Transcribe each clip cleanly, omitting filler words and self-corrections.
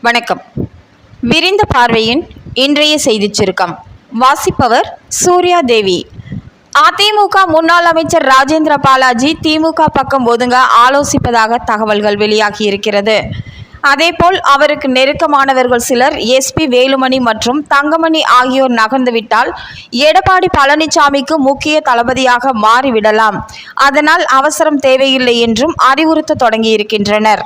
வணக்கம். விரிந்த பார்வையின் இன்றைய செய்திச் சுருக்கம் வாசிப்பவர் சூர்யா தேவி. அதிமுக முன்னாள் அமைச்சர் ராஜேந்திர பாலாஜி திமுக பக்கம் ஒதுங்க ஆலோசிப்பதாக தகவல்கள் வெளியாகியிருக்கிறது. அதேபோல் அவருக்கு நெருக்கமானவர்கள் சிலர் எஸ்பி வேலுமணி மற்றும் தங்கமணி ஆகியோர் நகர்ந்துவிட்டால் எடப்பாடி பழனிசாமிக்கு முக்கிய தளபதியாக மாறிவிடலாம். அதனால் அவசரம் தேவையில்லை என்றும் அறிவுறுத்த தொடங்கியிருக்கின்றனர்.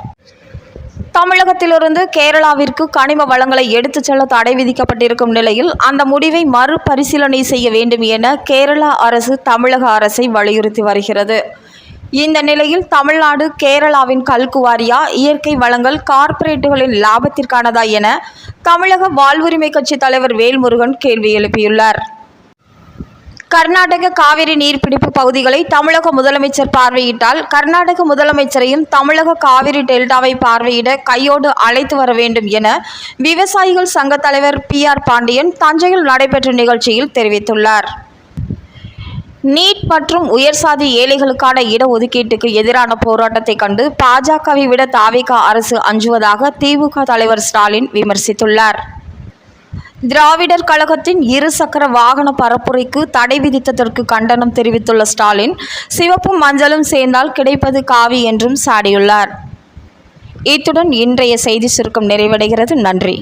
தமிழகத்திலிருந்து கேரளாவிற்கு கனிம வளங்களை எடுத்துச் செல்ல தடை விதிக்கப்பட்டிருக்கும் நிலையில் அந்த முடிவை மறுபரிசீலனை செய்ய வேண்டும் என கேரளா அரசு தமிழக அரசை வலியுறுத்தி வருகிறது. இந்த நிலையில் தமிழ்நாடு கேரளாவின் கல்குவாரியா, இயற்கை வளங்கள் கார்ப்பரேட்டுகளின் லாபத்திற்கானதா என தமிழக வாழ்வுரிமை கட்சி தலைவர் வேல்முருகன் கேள்வி எழுப்பியுள்ளார். கர்நாடக காவிரி நீர்பிடிப்பு பகுதிகளை தமிழக முதலமைச்சர் பார்வையிட்டால் கர்நாடக முதலமைச்சரையும் தமிழக காவிரி டெல்டாவை பார்வையிட கையோடு அழைத்து வர வேண்டும் என விவசாயிகள் சங்க தலைவர் PR பாண்டியன் தஞ்சையில் நடைபெற்ற நிகழ்ச்சியில் தெரிவித்துள்ளார். நீட் மற்றும் உயர்சாதி ஏழைகளுக்கான இடஒதுக்கீட்டுக்கு எதிரான போராட்டத்தை கண்டு பாஜகவை விட தாவேக அரசு அஞ்சுவதாக திமுக தலைவர் ஸ்டாலின் விமர்சித்துள்ளார். திராவிடர் கழகத்தின் இருசக்கர வாகன பரப்புரைக்கு தடை விதித்ததற்கு கண்டனம் தெரிவித்துள்ள ஸ்டாலின், சிவப்பும் மஞ்சளும் சேர்ந்தால் கிடைப்பது காவி என்றும் சாடியுள்ளார். இத்துடன் இன்றைய செய்தி சுருக்கம் நிறைவடைகிறது. நன்றி.